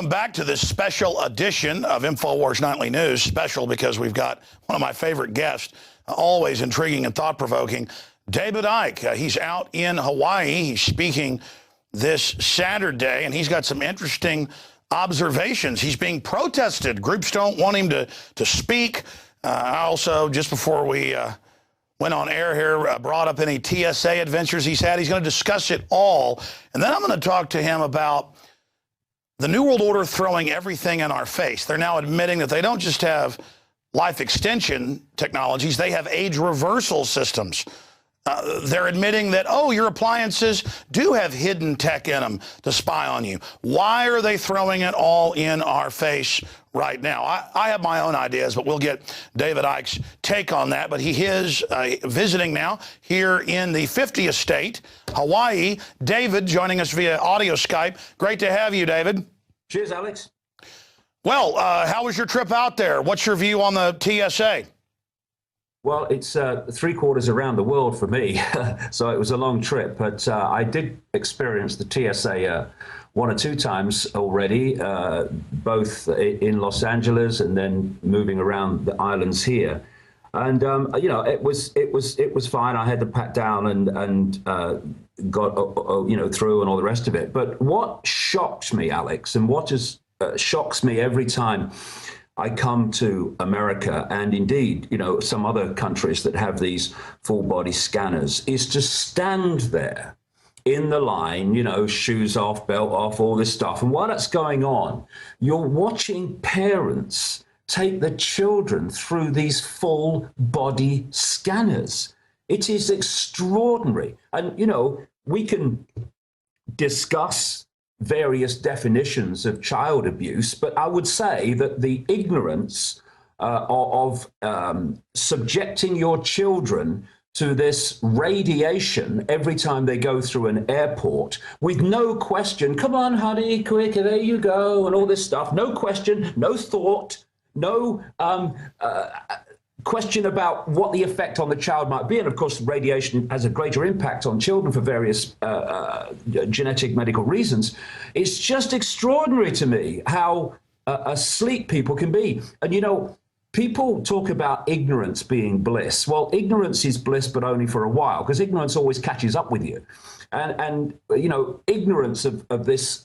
Welcome back to this special edition of InfoWars Nightly News. Special because we've got one of my favorite guests, always intriguing and thought-provoking, David Icke. He's out in Hawaii. He's speaking this Saturday, and he's got some interesting observations. He's being protested. Groups don't want him to speak. I also, just before we went on air here, brought up any TSA adventures he's had. He's going to discuss it all. And then I'm going to talk to him about the New World Order throwing everything in our face. They're now admitting that they don't just have life extension technologies, they have age reversal systems. They're admitting that, oh, your appliances do have hidden tech in them to spy on you. Why are they throwing it all in our face right now? I have my own ideas, but we'll get David Icke's take on that. But he is visiting now here in the 50th state, Hawaii. David joining us via audio Skype. Great to have you, David. Cheers, Alex. Well, how was your trip out there? What's your view on the TSA? Well, it's 3 quarters around the world for me, so it was a long trip. But I did experience the TSA 1 or 2 times already, both in Los Angeles and then moving around the islands here. And you know, it was fine. I had to pat down and got you know, through and all the rest of it. But what shocked me, Alex, and what just shocks me every time I come to America, and indeed, you know, some other countries that have these full body scanners, is to stand there in the line, you know, shoes off, belt off, all this stuff. And while that's going on, you're watching parents take the children through these full body scanners. It is extraordinary. And, you know, we can discuss various definitions of child abuse, but I would say that the ignorance of subjecting your children to this radiation every time they go through an airport with no question, come on, honey, quick, there you go, and all this stuff, no question, no thought, no question about what the effect on the child might be. And of course, radiation has a greater impact on children for various genetic medical reasons. It's just extraordinary to me how asleep people can be. And you know, people talk about ignorance being bliss. Well, ignorance is bliss, but only for a while, because ignorance always catches up with you. And you know, ignorance of this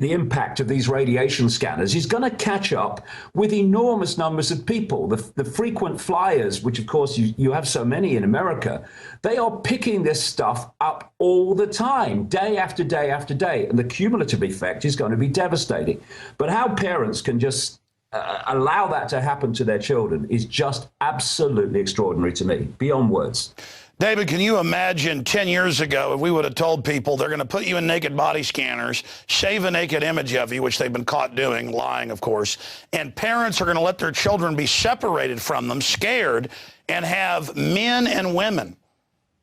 the impact of these radiation scanners is going to catch up with enormous numbers of people. The frequent flyers, which of course you have so many in America, they are picking this stuff up all the time, day after day after day. And the cumulative effect is going to be devastating. But how parents can just allow that to happen to their children is just absolutely extraordinary to me, beyond words. David, can you imagine 10 years ago if we would have told people they're going to put you in naked body scanners, shave a naked image of you, which they've been caught doing, lying, of course, and parents are going to let their children be separated from them, scared, and have men and women,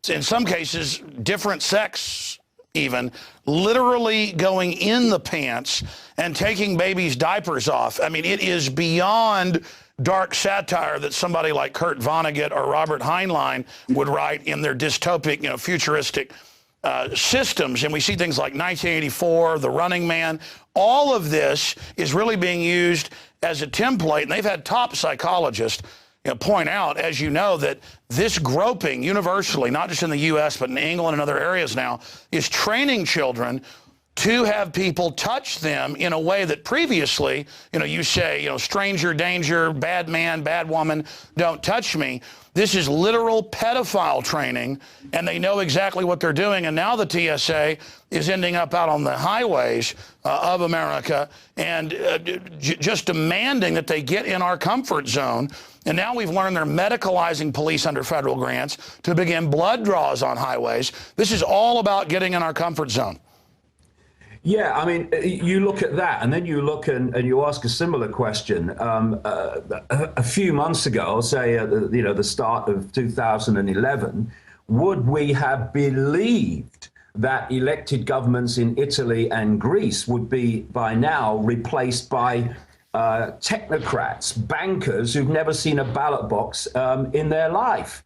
in some cases, different sex even, literally going in the pants and taking babies' diapers off. I mean, it is beyond dark satire that somebody like Kurt Vonnegut or Robert Heinlein would write in their dystopic, you know, futuristic systems. And we see things like 1984, The Running Man. All of this is really being used as a template. And they've had top psychologists, you know, point out, as you know, that this groping universally, not just in the U.S., but in England and other areas now, is training children to have people touch them in a way that previously, you know, you say, you know, stranger danger, bad man, bad woman, don't touch me. This is literal pedophile training, and they know exactly what they're doing. And now the TSA is ending up out on the highways of America and just demanding that they get in our comfort zone. And now we've learned they're medicalizing police under federal grants to begin blood draws on highways. This is all about getting in our comfort zone. Yeah, I mean, you look at that, and then you look and you ask a similar question. A few months ago, say, you know, the start of 2011, would we have believed that elected governments in Italy and Greece would be by now replaced by technocrats, bankers who've never seen a ballot box in their life?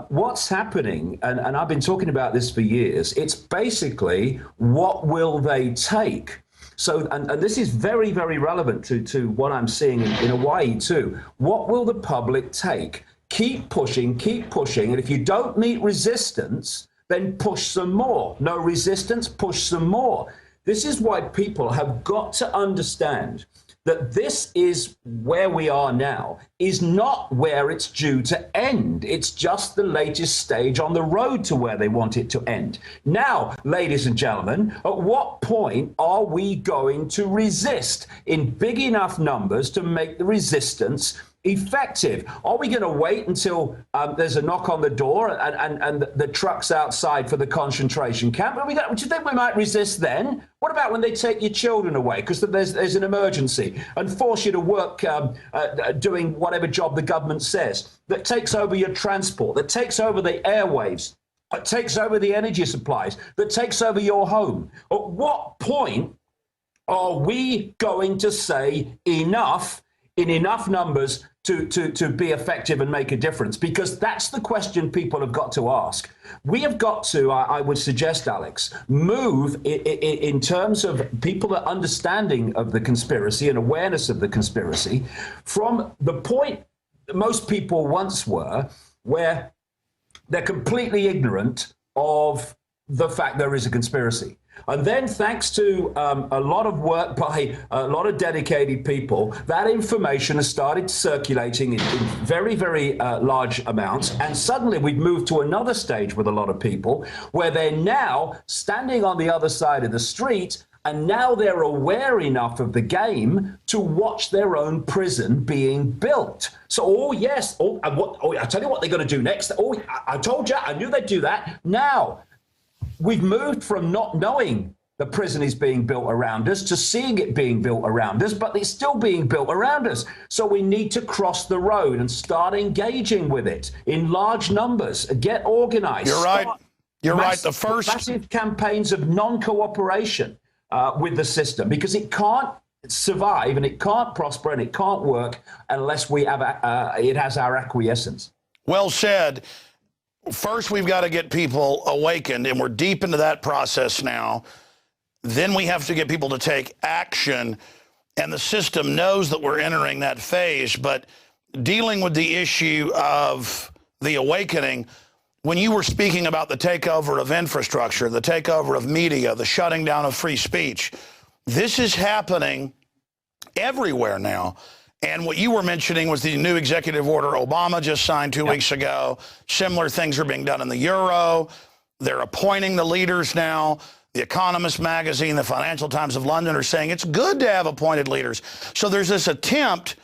What's happening, and I've been talking about this for years, it's basically what will they take So, and this is very, very relevant to what I'm seeing in Hawaii too. What will the public take? Keep pushing, and if you don't meet resistance, then push some more. No resistance, push some more. This is why people have got to understand that this is where we are now, is not where it's due to end. It's just the latest stage on the road to where they want it to end. Now, ladies and gentlemen, at what point are we going to resist in big enough numbers to make the resistance effective? Are we going to wait until there's a knock on the door and the truck's outside for the concentration camp? Do you think we might resist then? What about when they take your children away because there's an emergency and force you to work doing whatever job the government says, that takes over your transport, that takes over the airwaves, that takes over the energy supplies, that takes over your home? At what point are we going to say enough in enough numbers to be effective and make a difference? Because that's the question people have got to ask. We have got to, I would suggest, Alex, move in terms of people are understanding of the conspiracy and awareness of the conspiracy from the point that most people once were, where they're completely ignorant of the fact there is a conspiracy. And then, thanks to a lot of work by a lot of dedicated people, that information has started circulating in very, very large amounts. And suddenly we've moved to another stage with a lot of people where they're now standing on the other side of the street, and now they're aware enough of the game to watch their own prison being built. So, I tell you what they're going to do next. Oh, I told you, I knew they'd do that. Now, we've moved from not knowing the prison is being built around us to seeing it being built around us, but it's still being built around us. So we need to cross the road and start engaging with it in large numbers, get organized. You're right. You're right. The first massive campaigns of non-cooperation with the system, because it can't survive and it can't prosper and it can't work unless we have it has our acquiescence. Well said. First, we've got to get people awakened, and we're deep into that process now. Then we have to get people to take action, and the system knows that we're entering that phase. But dealing with the issue of the awakening, when you were speaking about the takeover of infrastructure, the takeover of media, the shutting down of free speech, this is happening everywhere now. And what you were mentioning was the new executive order Obama just signed 2 weeks ago. Similar things are being done in the Euro. They're appointing the leaders now. The Economist magazine, the Financial Times of London are saying it's good to have appointed leaders. So there's this attempt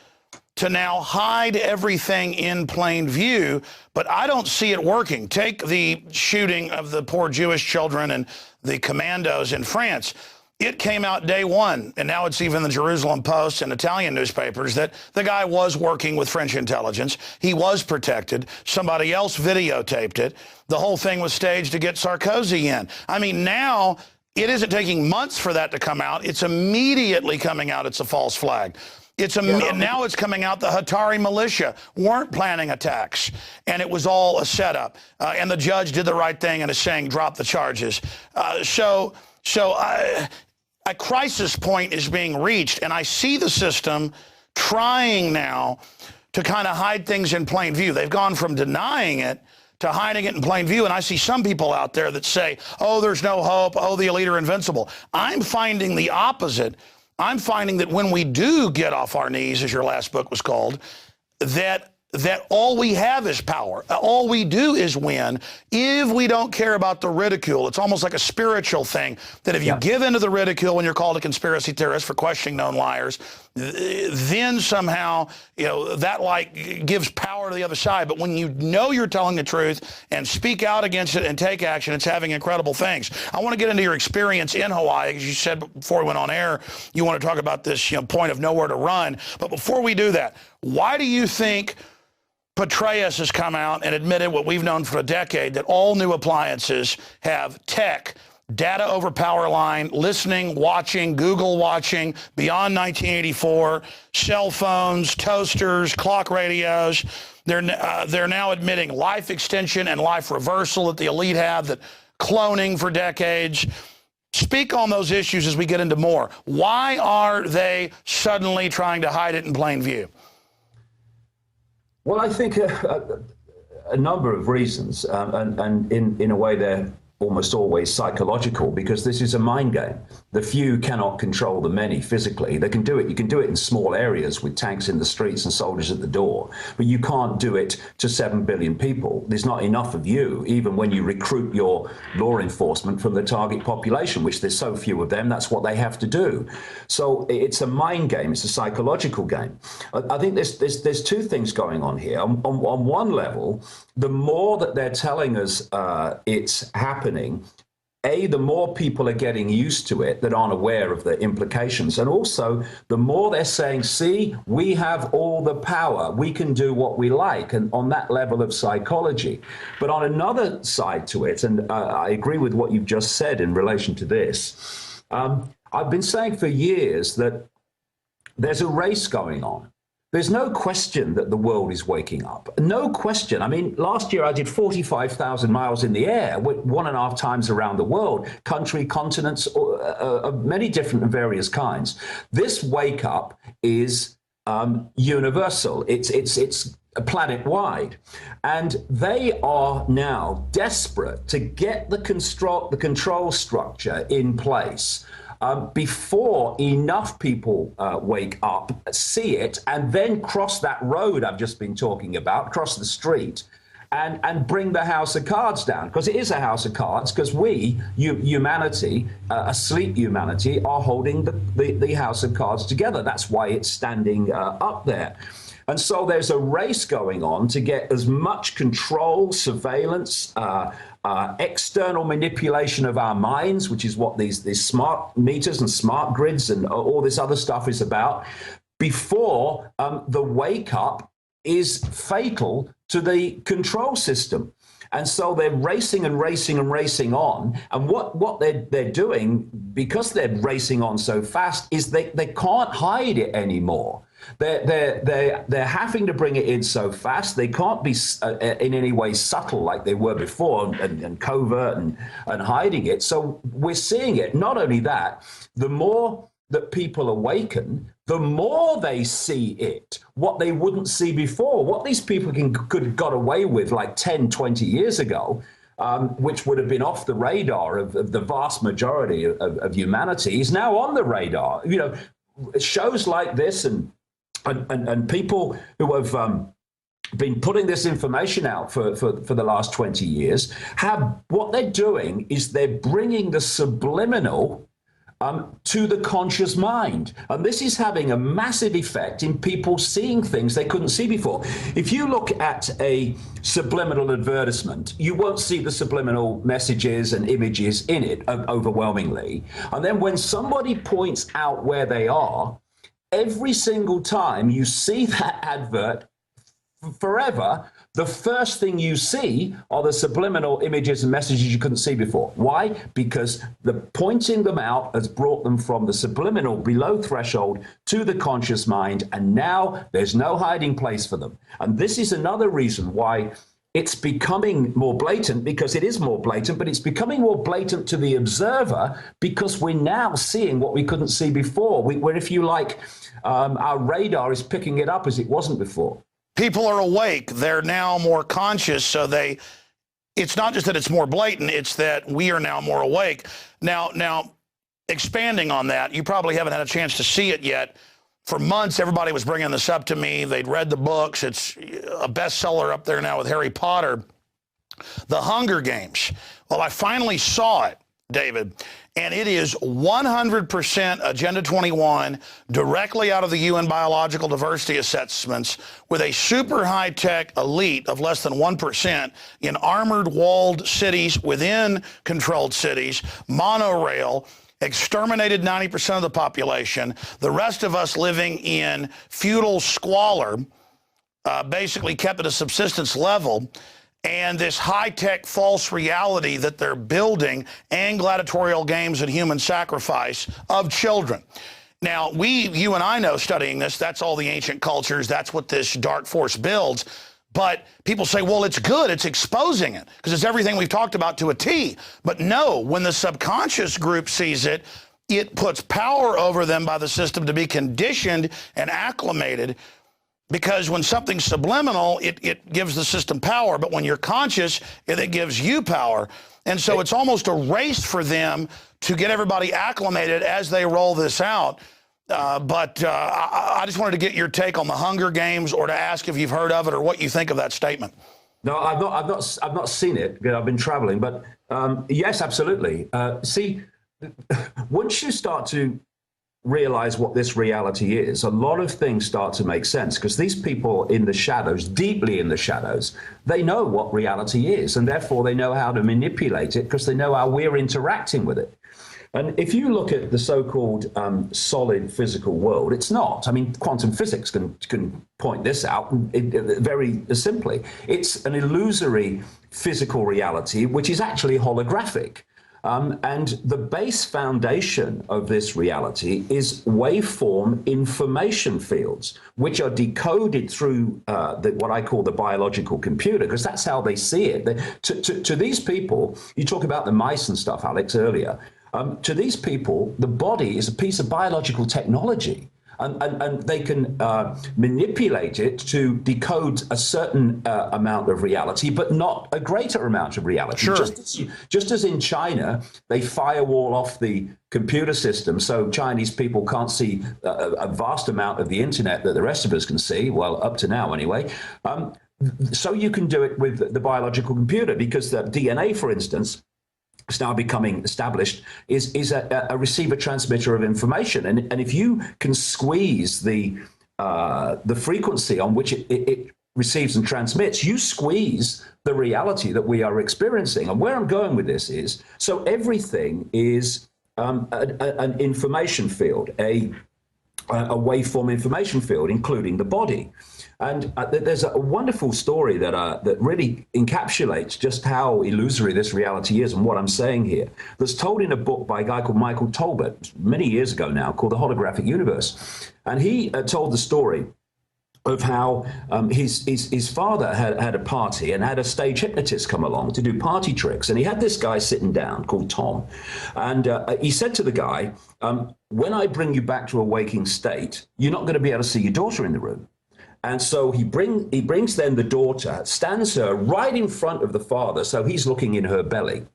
to now hide everything in plain view, but I don't see it working. Take the shooting of the poor Jewish children and the commandos in France. It came out day one, and now it's even the Jerusalem Post and Italian newspapers that the guy was working with French intelligence. He was protected. Somebody else videotaped it. The whole thing was staged to get Sarkozy in. I mean, now it isn't taking months for that to come out. It's immediately coming out. It's a false flag. Now it's coming out the Hatari militia weren't planning attacks, and it was all a setup. And the judge did the right thing and is saying drop the charges. A crisis point is being reached, and I see the system trying now to kind of hide things in plain view. They've gone from denying it to hiding it in plain view, and I see some people out there that say, oh, there's no hope, oh, the elite are invincible. I'm finding the opposite. I'm finding that when we do get off our knees, as your last book was called, that all we have is power. All we do is win if we don't care about the ridicule. It's almost like a spiritual thing, that if you give into the ridicule when you're called a conspiracy theorist for questioning known liars, then somehow, that gives power to the other side. But when you know you're telling the truth and speak out against it and take action, it's having incredible things. I want to get into your experience in Hawaii, because you said before we went on air, you want to talk about this point of nowhere to run. But before we do that, why do you think Petraeus has come out and admitted what we've known for a decade, that all new appliances have tech, data over power line, listening, watching, Google watching, beyond 1984, cell phones, toasters, clock radios. They're now admitting life extension and life reversal that the elite have, that cloning for decades. Speak on those issues as we get into more. Why are they suddenly trying to hide it in plain view? Well, I think a number of reasons, and in a way they're almost always psychological, because this is a mind game. The few cannot control the many physically. They can do it. You can do it in small areas with tanks in the streets and soldiers at the door, but you can't do it to 7 billion people. There's not enough of you, even when you recruit your law enforcement from the target population, which there's so few of them, that's what they have to do. So it's a mind game. It's a psychological game. I think there's two things going on here. On one level, the more that they're telling us it's happening, the more people are getting used to it that aren't aware of the implications. And also, the more they're saying, see, we have all the power, we can do what we like, and on that level of psychology. But on another side to it, and I agree with what you've just said in relation to this, I've been saying for years that there's a race going on. There's no question that the world is waking up. No question. I mean, last year I did 45,000 miles in the air, 1.5 times around the world, country, continents, of many different and various kinds. This wake up is universal. It's planet-wide. And they are now desperate to get the control structure in place before enough people wake up, see it, and then cross that road I've just been talking about, cross the street, and bring the house of cards down. Because it is a house of cards, because we, humanity, asleep humanity, are holding the house of cards together. That's why it's standing up there. And so there's a race going on to get as much control, surveillance, external manipulation of our minds, which is what these smart meters and smart grids and all this other stuff is about, before the wake up is fatal to the control system. And so they're racing and racing and racing on. And what they're doing, because they're racing on so fast, is they can't hide it anymore. They're having to bring it in so fast. They can't be in any way subtle like they were before, and covert and hiding it. So we're seeing it. Not only that, the more that people awaken, the more they see it, what they wouldn't see before, what these people could have got away with like 10, 20 years ago, which would have been off the radar of the vast majority of humanity, is now on the radar. You know, shows like this and people who have been putting this information out for the last 20 years, what they're doing is they're bringing the subliminal to the conscious mind. And this is having a massive effect in people seeing things they couldn't see before. If you look at a subliminal advertisement, you won't see the subliminal messages and images in it overwhelmingly. And then when somebody points out where they are, every single time you see that advert forever, the first thing you see are the subliminal images and messages you couldn't see before. Why? Because the pointing them out has brought them from the subliminal below threshold to the conscious mind, and now there's no hiding place for them. And this is another reason why it's becoming more blatant, because it is more blatant, but it's becoming more blatant to the observer because we're now seeing what we couldn't see before. Where, if you like, our radar is picking it up as it wasn't before. People are awake. They're now more conscious. So it's not just that it's more blatant, it's that we are now more awake. Now, expanding on that, you probably haven't had a chance to see it yet. For months, everybody was bringing this up to me. They'd read the books. It's a bestseller up there now with Harry Potter. The Hunger Games. Well, I finally saw it, David, and it is 100% Agenda 21, directly out of the UN Biological Diversity Assessments, with a super high-tech elite of less than 1% in armored walled cities, within controlled cities, monorail, exterminated 90% of the population, the rest of us living in feudal squalor, basically kept at a subsistence level, and this high-tech false reality that they're building, and gladiatorial games and human sacrifice of children. Now, you and I know, studying this, that's all the ancient cultures, that's what this dark force builds. But people say, well, it's good. It's exposing it because it's everything we've talked about to a T. But no, when the subconscious group sees it, it puts power over them by the system to be conditioned and acclimated, because when something's subliminal, it gives the system power. But when you're conscious, it gives you power. And so it's almost a race for them to get everybody acclimated as they roll this out. But I just wanted to get your take on the Hunger Games, or to ask if you've heard of it or what you think of that statement. No, I've not seen it because I've been traveling. But yes, absolutely. See, once you start to realize what this reality is, a lot of things start to make sense, because these people in the shadows, deeply in the shadows, they know what reality is, and therefore they know how to manipulate it because they know how we're interacting with it. And if you look at the so-called solid physical world, it's not. I mean, quantum physics can point this out very simply. It's an illusory physical reality, which is actually holographic. And the base foundation of this reality is waveform information fields, which are decoded through what I call the biological computer, because that's how they see it. To these people, you talk about the mice and stuff, Alex, earlier. To these people, the body is a piece of biological technology. And they can manipulate it to decode a certain amount of reality, but not a greater amount of reality. Sure. Just as in China, they firewall off the computer system so Chinese people can't see a vast amount of the internet that the rest of us can see, well, up to now anyway. So you can do it with the biological computer, because the DNA, for instance, is now becoming established, is a receiver transmitter of information, and if you can squeeze the frequency on which it receives and transmits, you squeeze the reality that we are experiencing. And where I'm going with this is, so everything is an information field, a waveform information field, including the body. And there's a wonderful story that really encapsulates just how illusory this reality is and what I'm saying here, that's told in a book by a guy called Michael Tolbert many years ago now, called The Holographic Universe. And he told the story of how his father had a party and had a stage hypnotist come along to do party tricks. And he had this guy sitting down called Tom. And he said to the guy, when I bring you back to a waking state, you're not going to be able to see your daughter in the room. And so he brings then the daughter, stands her right in front of the father, so he's looking in her belly.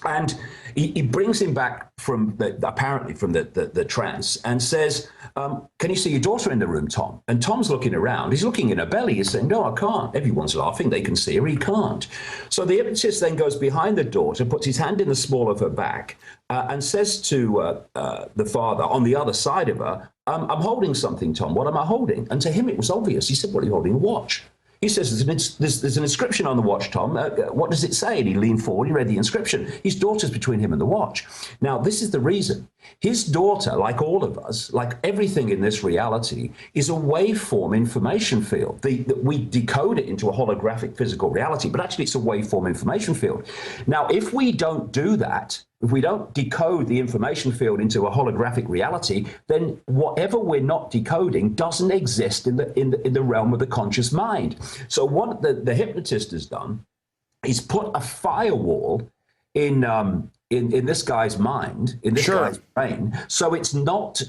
And he brings him back from apparently from the trance, and says, can you see your daughter in the room, Tom? And Tom's looking around. He's looking in her belly. He's saying, no, I can't. Everyone's laughing. They can see her. He can't. So the hypnotist then goes behind the daughter, puts his hand in the small of her back, and says to the father on the other side of her, I'm holding something, Tom. What am I holding? And to him, it was obvious. He said, what are you holding? A watch. He says, there's an inscription on the watch, Tom. What does it say? And he leaned forward, he read the inscription. His daughter's between him and the watch. Now, this is the reason. His daughter, like all of us, like everything in this reality, is a waveform information field. We decode it into a holographic physical reality, but actually it's a waveform information field. Now, if we don't do that, if we don't decode the information field into a holographic reality, then whatever we're not decoding doesn't exist in the realm of the conscious mind. So what the hypnotist has done is put a firewall in this guy's mind, in this guy's brain, so it's not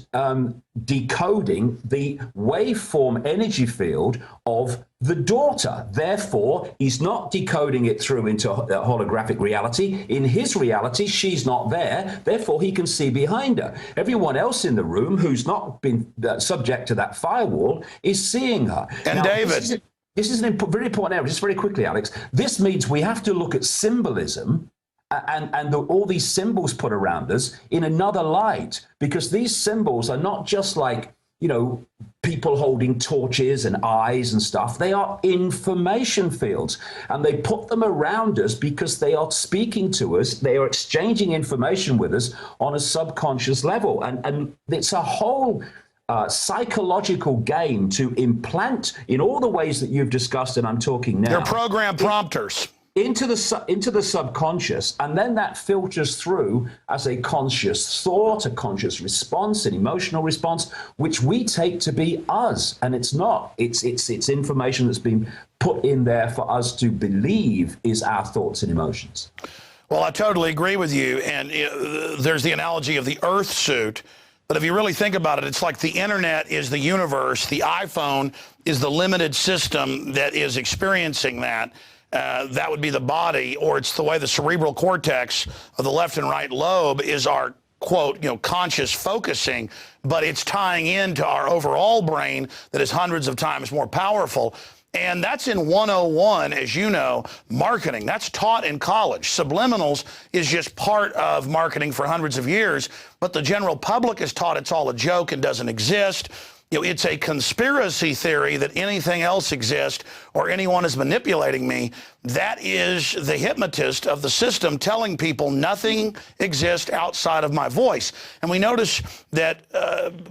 decoding the waveform energy field of the daughter. Therefore, he's not decoding it through into a holographic reality. In his reality, she's not there. Therefore, he can see behind her. Everyone else in the room who's not been subject to that firewall is seeing her. And now, David, this is very important area. Just very quickly, Alex. This means we have to look at symbolism and all these symbols put around us in another light, because these symbols are not just like, you know, people holding torches and eyes and stuff. They are information fields, and they put them around us because they are speaking to us. They are exchanging information with us on a subconscious level, and it's a whole psychological game to implant in all the ways that you've discussed, and I'm talking now. They're program prompters. into the subconscious, and then that filters through as a conscious thought, a conscious response, an emotional response, which we take to be us, and it's not. It's information that's been put in there for us to believe is our thoughts and emotions. Well, I totally agree with you, and there's the analogy of the Earth suit. But if you really think about it, it's like the internet is the universe, the iPhone is the limited system that is experiencing that. That would be the body, or it's the way the cerebral cortex of the left and right lobe is our, quote, conscious focusing, but it's tying into our overall brain that is hundreds of times more powerful. And that's in 101, as you know, marketing. That's taught in college. Subliminals is just part of marketing for hundreds of years, but the general public is taught it's all a joke and doesn't exist. It's a conspiracy theory that anything else exists or anyone is manipulating me. That is the hypnotist of the system telling people nothing exists outside of my voice. And we notice that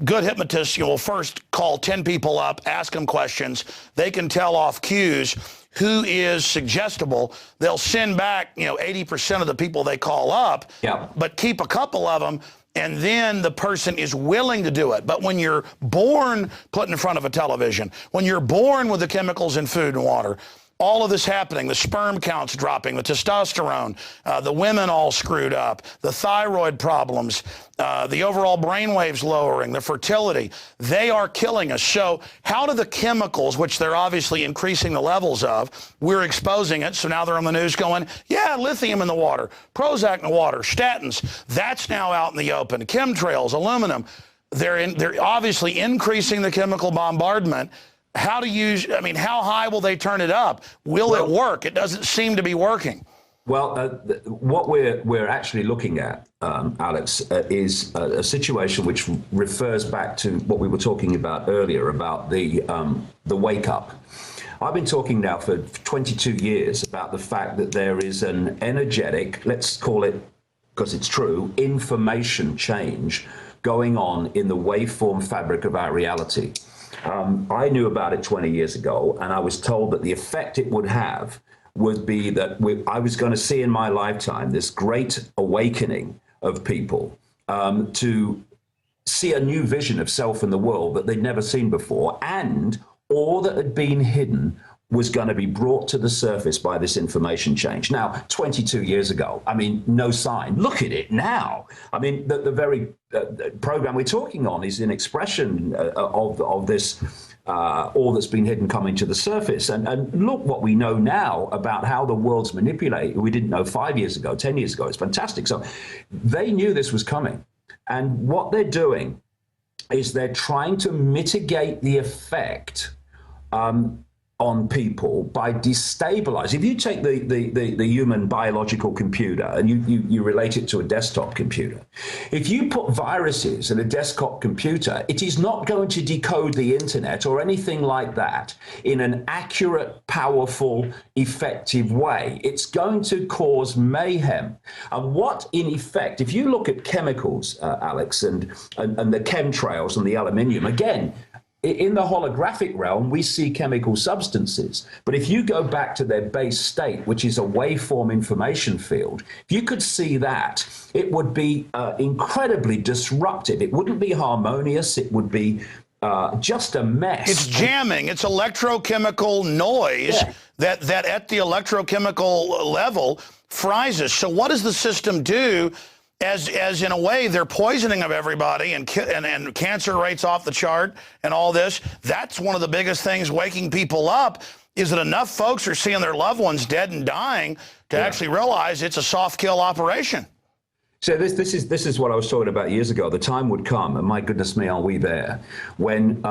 good hypnotists, will first call 10 people up, ask them questions. They can tell off cues who is suggestible. They'll send back, 80% of the people they call up, but keep a couple of them. And then the person is willing to do it. But when you're born put in front of a television, when you're born with the chemicals in food and water, all of this happening, the sperm counts dropping, the testosterone, the women all screwed up, the thyroid problems, the overall brainwaves lowering, the fertility, they are killing us. So how do the chemicals, which they're obviously increasing the levels of, we're exposing it, so now they're on the news going, yeah, lithium in the water, Prozac in the water, statins, that's now out in the open, chemtrails, aluminum, they're obviously increasing the chemical bombardment. How high will they turn it up? Will it work? It doesn't seem to be working. Well, what we're actually looking at, Alex, is a situation which refers back to what we were talking about earlier about the wake up. I've been talking now for 22 years about the fact that there is an energetic, let's call it, because it's true, information change going on in the waveform fabric of our reality. I knew about it 20 years ago, and I was told that the effect it would have would be that I was going to see in my lifetime this great awakening of people to see a new vision of self and the world that they'd never seen before, and all that had been hidden was going to be brought to the surface by this information change. Now, 22 years ago, no sign. Look at it now. The very program we're talking on is an expression of this, all that's been hidden coming to the surface. And look what we know now about how the world's manipulated. We didn't know 5 years ago, 10 years ago. It's fantastic. So they knew this was coming. And what they're doing is they're trying to mitigate the effect on people by destabilizing. If you take the human biological computer and you relate it to a desktop computer, if you put viruses in a desktop computer, it is not going to decode the internet or anything like that in an accurate, powerful, effective way. It's going to cause mayhem. And what, in effect, if you look at chemicals, Alex, and the chemtrails and the aluminium, again, in the holographic realm, we see chemical substances. But if you go back to their base state, which is a waveform information field, if you could see that, it would be incredibly disruptive. It wouldn't be harmonious. It would be just a mess. It's jamming. It's electrochemical noise that at the electrochemical level fries us. So what does the system do? As in a way, they're poisoning of everybody and cancer rates off the chart and all this. That's one of the biggest things waking people up, is that enough folks are seeing their loved ones dead and dying to actually realize it's a soft kill operation. So this is what I was talking about years ago. The time would come, and my goodness me, are we there, when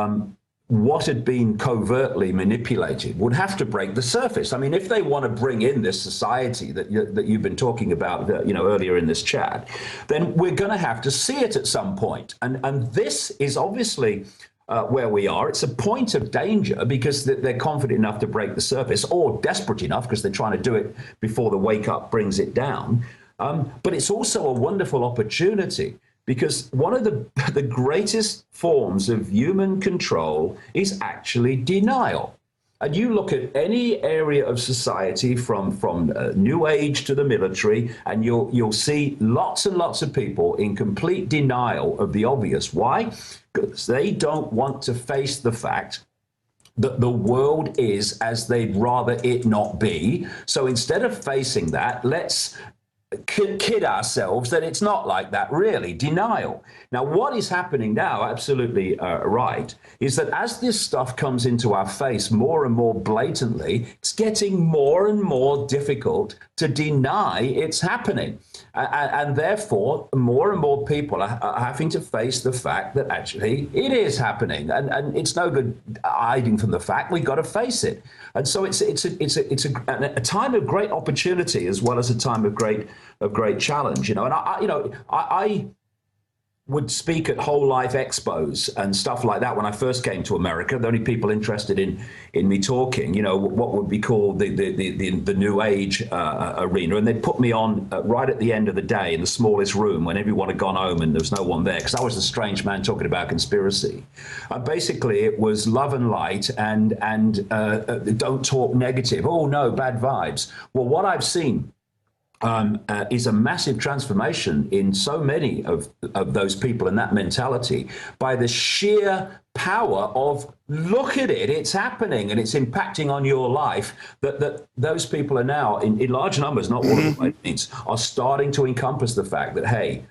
what had been covertly manipulated would have to break the surface. If they want to bring in this society that you've been talking about, earlier in this chat, then we're going to have to see it at some point. And this is obviously where we are. It's a point of danger because they're confident enough to break the surface, or desperate enough because they're trying to do it before the wake up brings it down. But it's also a wonderful opportunity, because one of the greatest forms of human control is actually denial. And you look at any area of society, from New Age to the military, and you'll see lots and lots of people in complete denial of the obvious. Why? Because they don't want to face the fact that the world is as they'd rather it not be. So instead of facing that, let's kid ourselves that it's not like that, really. Denial. Now, what is happening now, absolutely right, is that as this stuff comes into our face more and more blatantly, it's getting more and more difficult to deny it's happening. And therefore, more and more people are having to face the fact that actually it is happening. And it's no good hiding from the fact. We've got to face it. And so it's a time of great opportunity as well as a time of great challenge. And I would speak at whole life expos and stuff like that when I first came to America. The only people interested in me talking, what would be called the New Age arena, and they'd put me on right at the end of the day in the smallest room when everyone had gone home and there was no one there, because I was the strange man talking about conspiracy. Basically, it was love and light and don't talk negative. Oh no, bad vibes. Well, what I've seen is a massive transformation in so many of those people and that mentality by the sheer power of, look at it, it's happening and it's impacting on your life, that those people are now in large numbers, not all of them by any means, are starting to encompass the fact that, hey,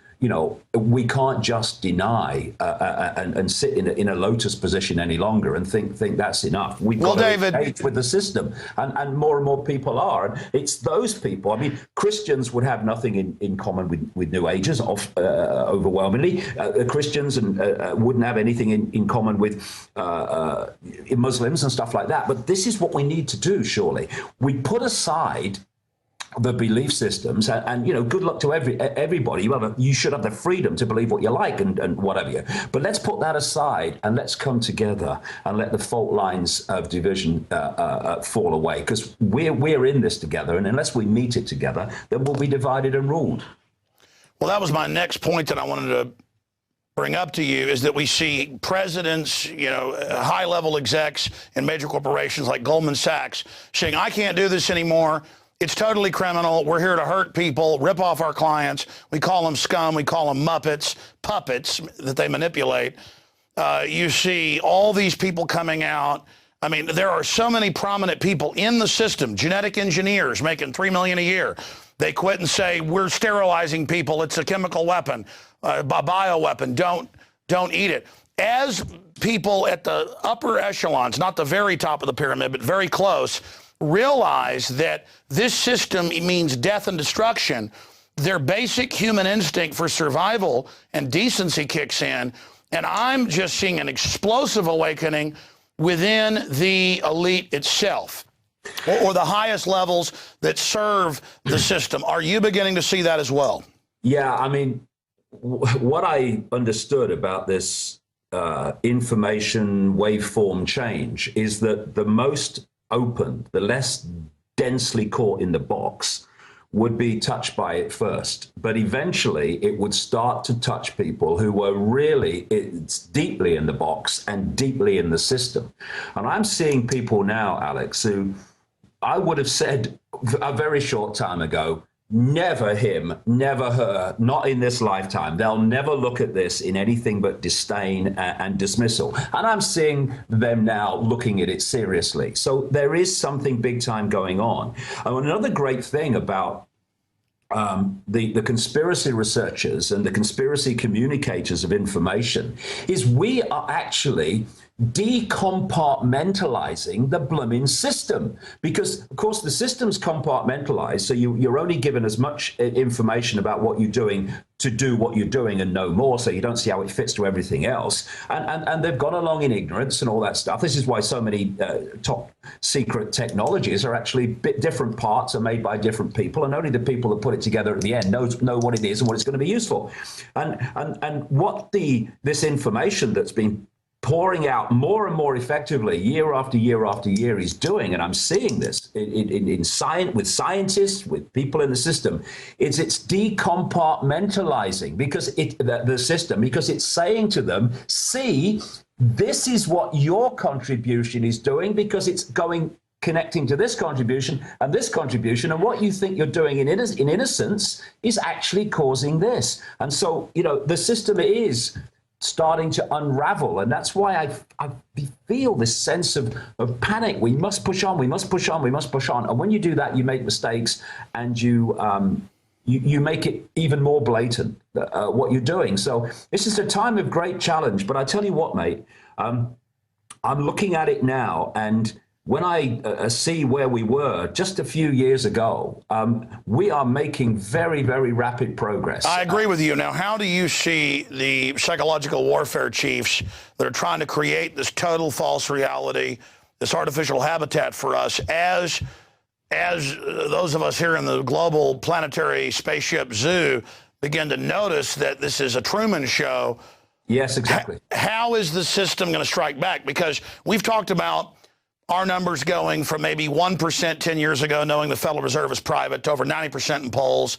we can't just deny and sit in a lotus position any longer and think that's enough. We've got to engage with the system, and more people are. And it's those people. I mean, Christians would have nothing in common with New Agers, overwhelmingly. Christians wouldn't have anything in common with Muslims and stuff like that. But this is what we need to do, surely. We put aside the belief systems, and good luck to everybody. You should have the freedom to believe what you like and whatever. But let's put that aside and let's come together and let the fault lines of division fall away, because we're in this together, and unless we meet it together, then we'll be divided and ruled. Well, that was my next point that I wanted to bring up to you, is that we see presidents, high-level execs in major corporations like Goldman Sachs saying, I can't do this anymore. It's totally criminal. We're here to hurt people, rip off our clients. We call them scum. We call them muppets, puppets that they manipulate. You see all these people coming out. I mean, there are so many prominent people in the system, genetic engineers making $3 million a year. They quit and say, we're sterilizing people. It's a chemical weapon, a bioweapon. Don't eat it. As people at the upper echelons, not the very top of the pyramid, but very close, realize that this system means death and destruction, their basic human instinct for survival and decency kicks in. And I'm just seeing an explosive awakening within the elite itself, or the highest levels that serve the system. Are you beginning to see that as well? Yeah, I mean, what I understood about this information waveform change is that the most open, the less densely caught in the box, would be touched by it first. But eventually it would start to touch people who were really deeply in the box and deeply in the system. And I'm seeing people now, Alex, who I would have said a very short time ago, never him, never her, not in this lifetime. They'll never look at this in anything but disdain and dismissal. And I'm seeing them now looking at it seriously. So there is something big time going on. And another great thing about the conspiracy researchers and the conspiracy communicators of information is we are actually decompartmentalizing the blooming system, because of course the system's compartmentalized, so you're only given as much information about what you're doing to do what you're doing and no more, so you don't see how it fits to everything else, and they've gone along in ignorance and all that stuff. This is why so many top secret technologies are actually different parts are made by different people, and only the people that put it together at the end know what it is and what it's going to be used for. And what this information that's been pouring out more and more effectively year after year after year is doing, and I'm seeing this in science, with scientists, with people in the system, it's decompartmentalizing, because the system, because it's saying to them, see, this is what your contribution is doing, because it's connecting to this contribution and this contribution, and what you think you're doing in innocence is actually causing this. And so, you know, the system is starting to unravel, and that's why I feel this sense of panic. We must push on, we must push on, we must push on. And when you do that, you make mistakes, and you make it even more blatant what you're doing. So this is a time of great challenge. But I tell you what, mate, I'm looking at it now, and when I see where we were just a few years ago, we are making very, very rapid progress. I agree with you. Now, how do you see the psychological warfare chiefs that are trying to create this total false reality, this artificial habitat for us, as those of us here in the global planetary spaceship zoo begin to notice that this is a Truman Show? Yes, exactly. How is the system going to strike back? Because we've talked about our numbers going from maybe 1% 10 years ago, knowing the Federal Reserve is private, to over 90% in polls.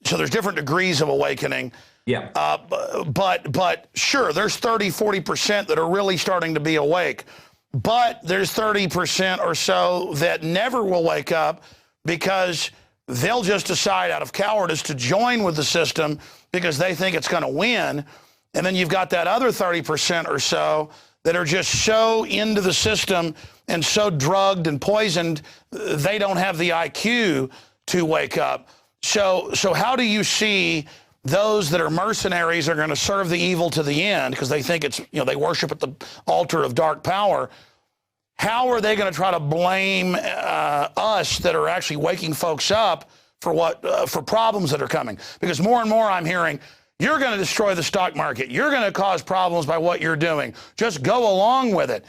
So there's different degrees of awakening. Yeah. But sure, there's 30-40% that are really starting to be awake. But there's 30% or so that never will wake up, because they'll just decide out of cowardice to join with the system because they think it's going to win. And then you've got that other 30% or so that are just so into the system and so drugged and poisoned, they don't have the IQ to wake up. So how do you see those that are mercenaries are going to serve the evil to the end because they think it's, you know, they worship at the altar of dark power? How are they going to try to blame us that are actually waking folks up for for problems that are coming? Because more and more I'm hearing, you're going to destroy the stock market. You're going to cause problems by what you're doing. Just go along with it.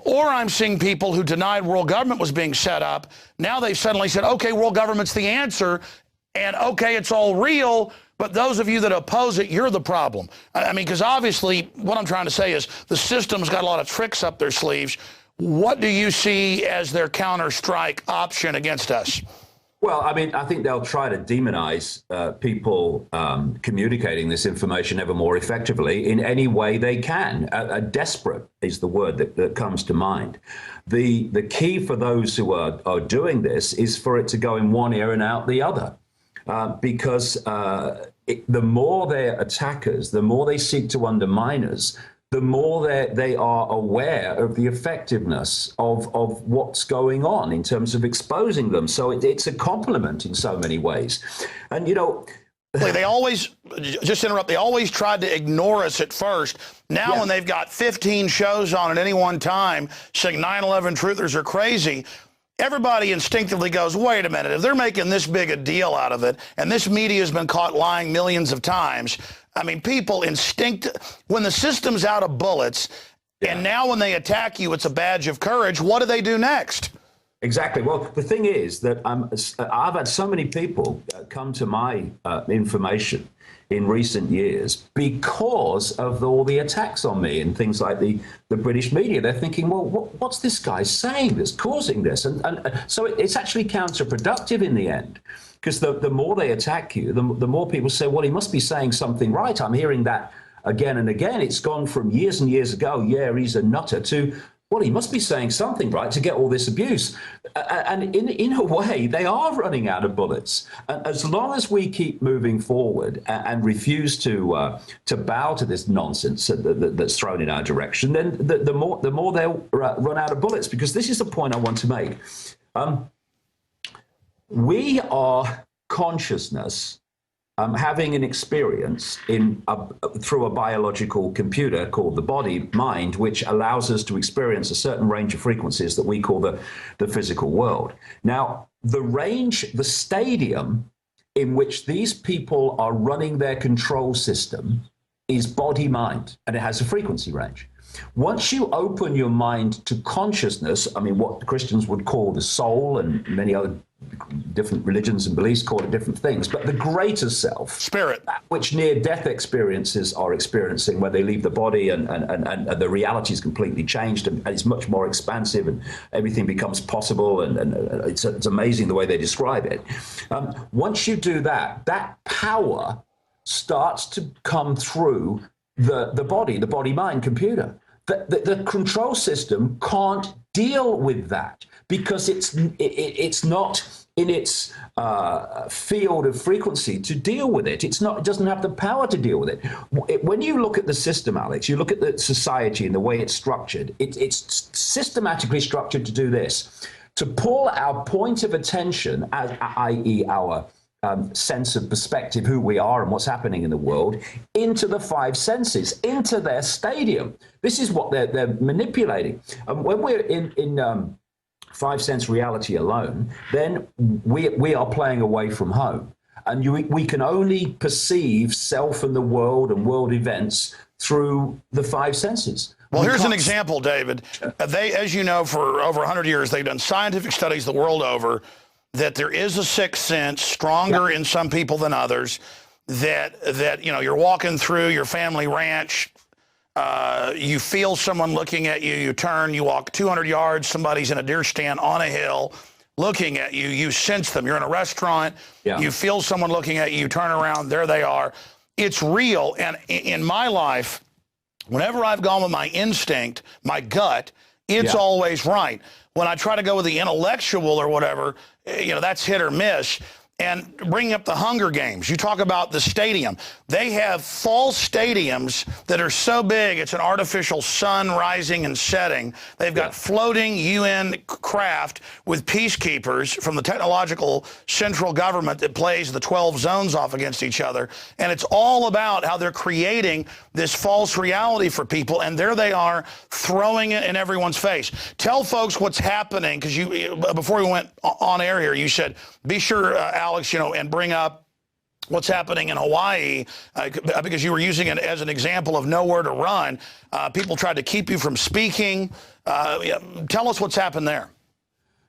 Or I'm seeing people who denied world government was being set up. Now they've suddenly said, okay, world government's the answer, and okay, it's all real, but those of you that oppose it, you're the problem. I mean, because obviously what I'm trying to say is the system's got a lot of tricks up their sleeves. What do you see as their counter-strike option against us? Well, I mean, I think they'll try to demonize people communicating this information ever more effectively in any way they can. Desperate is the word that comes to mind. The key for those who are doing this is for it to go in one ear and out the other, because the more they're attackers, the more they seek to undermine us, the more they are aware of the effectiveness of what's going on in terms of exposing them. So it's a compliment in so many ways. And, you know, they always, just interrupt, they always tried to ignore us at first. Now, when they've got 15 shows on at any one time saying 9/11 truthers are crazy, everybody instinctively goes, wait a minute, if they're making this big a deal out of it, and this media has been caught lying millions of times, I mean, people when the system's out of bullets, and now when they attack you, it's a badge of courage, what do they do next? Exactly. Well, the thing is that I've had so many people come to my information in recent years because of all the attacks on me and things like the British media. They're thinking, well, what's this guy saying that's causing this? And so it's actually counterproductive in the end, because the more they attack you, the more people say, well, he must be saying something right. I'm hearing that again and again. It's gone from years and years ago, yeah, he's a nutter, to, well, he must be saying something right to get all this abuse. And in a way, they are running out of bullets. And as long as we keep moving forward and refuse to bow to this nonsense that's thrown in our direction, then the more they'll run out of bullets. Because this is the point I want to make. We are consciousness having an experience through a biological computer called the body mind, which allows us to experience a certain range of frequencies that we call the physical world. Now, the stadium in which these people are running their control system is body mind, and it has a frequency range. Once you open your mind to consciousness, I mean, what Christians would call the soul, and many other different religions and beliefs call it different things, but the greater self, spirit, which near-death experiences are experiencing, where they leave the body and the reality is completely changed, and it's much more expansive, and everything becomes possible, and it's amazing the way they describe it. Once you do that, that power starts to come through the body-mind computer. The control system can't deal with that because it's not in its field of frequency to deal with it. It doesn't have the power to deal with it. When you look at the system, Alex, you look at the society and the way it's structured, it's systematically structured to do this, to pull our point of attention, i.e. our sense of perspective, who we are and what's happening in the world, into the five senses, into their stadium. This is what they're manipulating. And when we're in five sense reality alone, then we are playing away from home. And we can only perceive self and the world and world events through the five senses. Well, here's an example, David. They, as you know, for over 100 years, they've done scientific studies the world over that there is a sixth sense, stronger in some people than others, that you know, you're walking through your family ranch, you feel someone looking at you, you turn, you walk 200 yards, somebody's in a deer stand on a hill looking at you, you sense them. You're in a restaurant, you feel someone looking at you, you turn around, there they are. It's real. And in my life, whenever I've gone with my instinct, my gut, it's always right. When I try to go with the intellectual or whatever, you know, that's hit or miss. And bringing up the Hunger Games, you talk about the stadium. They have false stadiums that are so big, it's an artificial sun rising and setting. They've got floating UN craft with peacekeepers from the technological central government that plays the 12 zones off against each other. And it's all about how they're creating this false reality for people. And there they are throwing it in everyone's face. Tell folks what's happening, because you, before we went on air here, you said, be sure, Alex, you know, and bring up what's happening in Hawaii, because you were using it as an example of nowhere to run. People tried to keep you from speaking. Tell us what's happened there.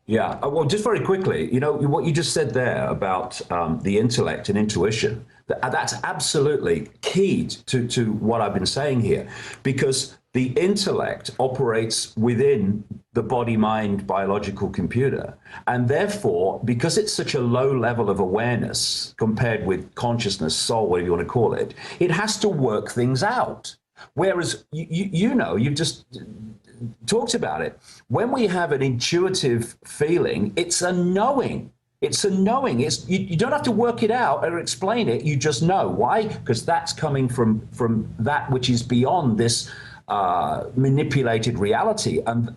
Yeah, well, just very quickly, you know, what you just said there about the intellect and intuition, that's absolutely key to what I've been saying here, because the intellect operates within the body-mind biological computer. And therefore, because it's such a low level of awareness compared with consciousness, soul, whatever you want to call it, it has to work things out. Whereas, you know, you've just talked about it. When we have an intuitive feeling, it's a knowing. It's a knowing. You don't have to work it out or explain it. You just know. Why? Because that's coming from that which is beyond this manipulated reality, and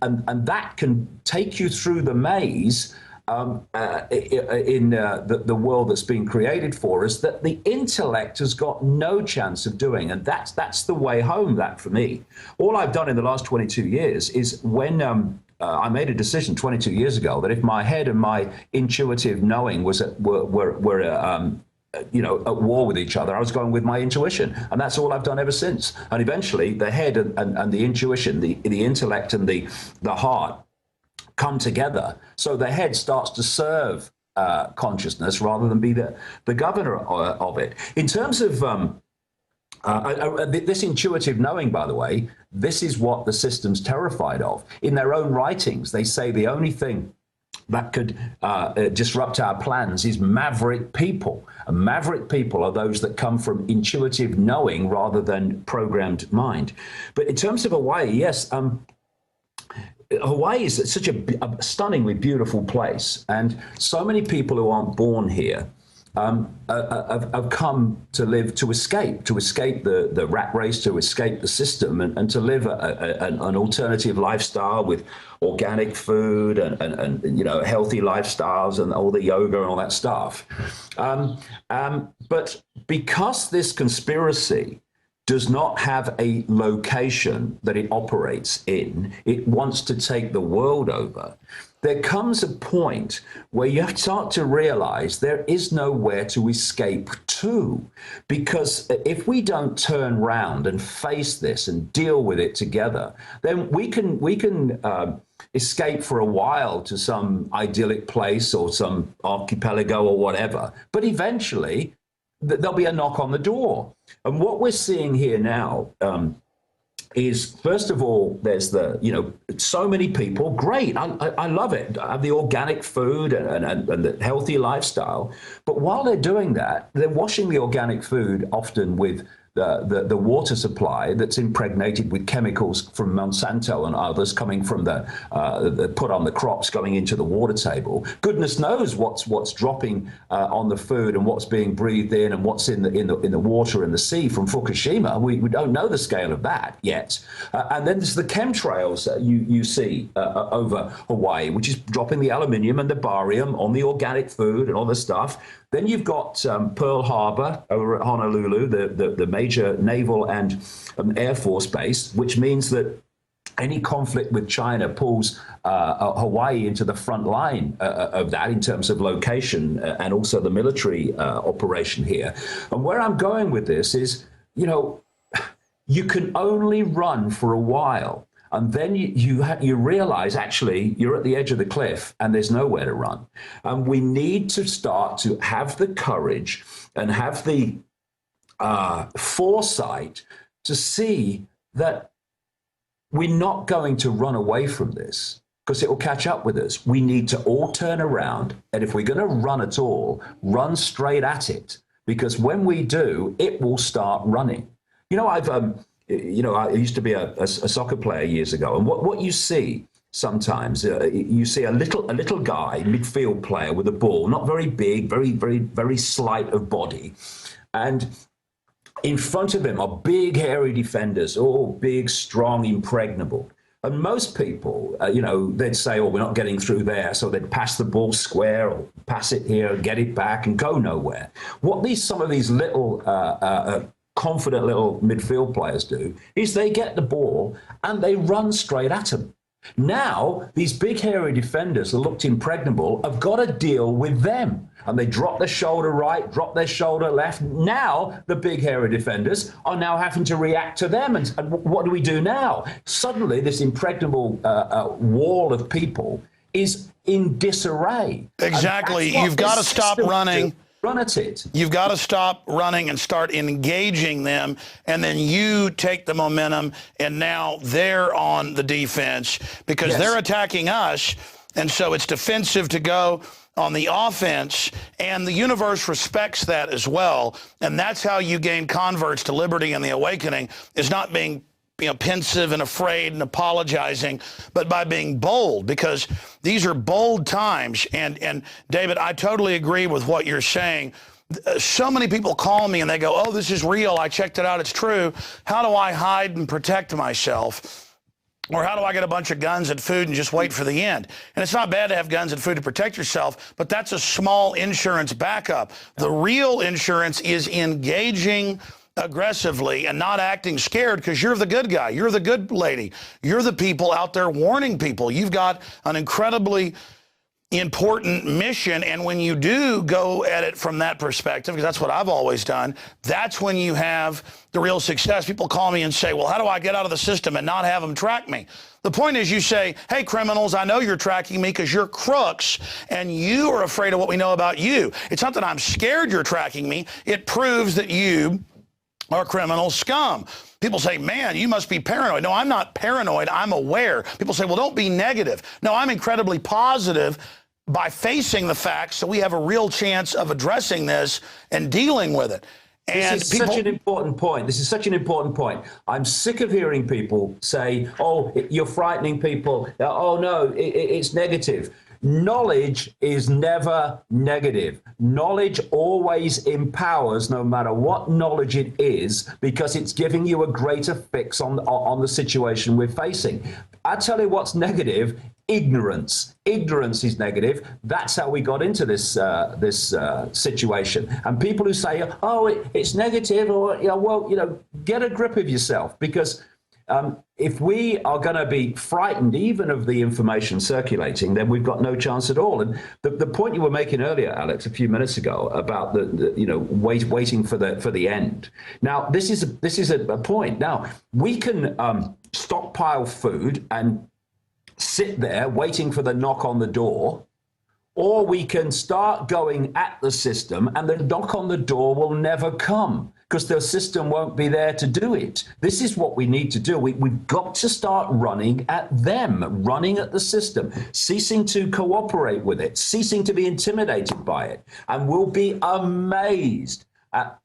that can take you through the maze in the world that's been created for us, that the intellect has got no chance of doing. And that's the way home, that for me. All I've done in the last 22 years is when I made a decision 22 years ago that if my head and my intuitive knowing were you know, at war with each other, I was going with my intuition, and that's all I've done ever since. And eventually the head and the intuition, the intellect and the heart come together, so the head starts to serve consciousness rather than be the governor of it. In terms of this intuitive knowing, by the way, this is what the system's terrified of. In their own writings, they say the only thing that could disrupt our plans is maverick people. And maverick people are those that come from intuitive knowing rather than programmed mind. But in terms of Hawaii, yes, Hawaii is such a stunningly beautiful place. And so many people who aren't born here have come to live, to escape the rat race, to escape the system, and to live an alternative lifestyle with organic food and you know, healthy lifestyles and all the yoga and all that stuff. But because this conspiracy does not have a location that it operates in, it wants to take the world over, there comes a point where you start to realize there is nowhere to escape to. Because if we don't turn round and face this and deal with it together, then we can escape for a while to some idyllic place or some archipelago or whatever. But eventually, there'll be a knock on the door. And what we're seeing here now is, first of all, there's so many people, great, I love it. I have the organic food and the healthy lifestyle. But while they're doing that, they're washing the organic food often with the water supply that's impregnated with chemicals from Monsanto and others coming from the put on the crops going into the water table. Goodness knows what's dropping on the food and what's being breathed in and what's in the water and the sea from Fukushima. We don't know the scale of that yet. And then there's the chemtrails you see over Hawaii, which is dropping the aluminium and the barium on the organic food and all this stuff. Then you've got Pearl Harbor over at Honolulu, the major naval and air force base, which means that any conflict with China pulls Hawaii into the front line of that in terms of location and also the military operation here. And where I'm going with this is, you know, you can only run for a while. And then you realize, actually, you're at the edge of the cliff and there's nowhere to run. And we need to start to have the courage and have the foresight to see that we're not going to run away from this because it will catch up with us. We need to all turn around. And if we're going to run at all, run straight at it. Because when we do, it will start running. You know, I used to be a soccer player years ago, and what you see sometimes, you see a little guy, midfield player with a ball, not very big, very slight of body, and in front of him are big, hairy defenders, all big, strong, impregnable. And most people, they'd say, "Oh, we're not getting through there," so they'd pass the ball square or pass it here, get it back, and go nowhere. What some of these little confident little midfield players do is they get the ball and they run straight at him. Now, these big hairy defenders that looked impregnable have got to deal with them. And they drop their shoulder right, drop their shoulder left. Now, the big hairy defenders are now having to react to them. And what do we do now? Suddenly, this impregnable wall of people is in disarray. Exactly. You've got to stop running. Run at it. You've got to stop running and start engaging them, and then you take the momentum, and now they're on the defense because they're attacking us, and so it's defensive to go on the offense, and the universe respects that as well, and that's how you gain converts to liberty and the awakening, is not being pensive and afraid and apologizing, but by being bold, because these are bold times. And David, I totally agree with what you're saying. So many people call me and they go, "Oh, this is real. I checked it out. It's true. How do I hide and protect myself? Or how do I get a bunch of guns and food and just wait for the end?" And it's not bad to have guns and food to protect yourself, but that's a small insurance backup. The real insurance is engaging aggressively and not acting scared, because you're the good guy. You're the good lady. You're the people out there warning people. You've got an incredibly important mission, and when you do go at it from that perspective, because that's what I've always done, that's when you have the real success. People call me and say, "Well, how do I get out of the system and not have them track me?" The point is, you say, "Hey, criminals, I know you're tracking me because you're crooks and you are afraid of what we know about you. It's not that I'm scared you're tracking me. It proves that you are criminal scum." People say, "Man, you must be paranoid." No, I'm not paranoid. I'm aware. People say, "Well, don't be negative." No, I'm incredibly positive by facing the facts, so we have a real chance of addressing this and dealing with it. And this is such an important point. This is such an important point. I'm sick of hearing people say, "Oh, you're frightening people. Oh, no, it's negative." Knowledge is never negative. Knowledge always empowers, no matter what knowledge it is, because it's giving you a greater fix on the situation we're facing. I tell you what's negative: ignorance. Ignorance is negative. That's how we got into this situation. And people who say, "Oh, it's negative," or get a grip of yourself, because if we are going to be frightened even of the information circulating, then we've got no chance at all. And the point you were making earlier, Alex, a few minutes ago, about waiting for the end. Now, this is a point. Now, we can stockpile food and sit there waiting for the knock on the door, or we can start going at the system, and the knock on the door will never come, because the system won't be there to do it. This is what we need to do. We've got to start running at them, running at the system, ceasing to cooperate with it, ceasing to be intimidated by it. And we'll be amazed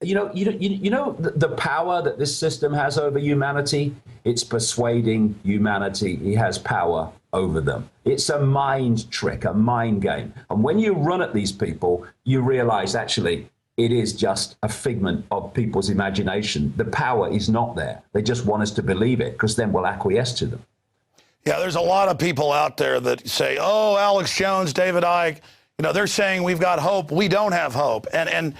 You know the power that this system has over humanity. It's persuading humanity. He has power over them. It's a mind trick, a mind game. And when you run at these people, you realize actually it is just a figment of people's imagination. The power is not there. They just want us to believe it because then we'll acquiesce to them. Yeah, there's a lot of people out there that say, oh, Alex Jones, David Icke, they're saying we've got hope. We don't have hope. And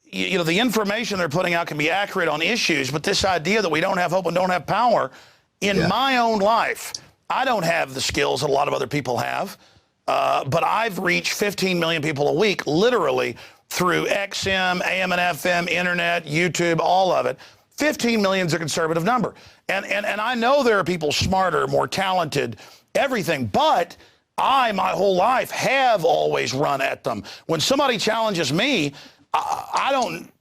the information they're putting out can be accurate on issues, but this idea that we don't have hope and don't have power, in my own life, I don't have the skills that a lot of other people have, but I've reached 15 million people a week, literally, through XM, AM and FM, internet, YouTube, all of it. 15 million is a conservative number. And I know there are people smarter, more talented, everything, but I, my whole life, have always run at them. When somebody challenges me, I don't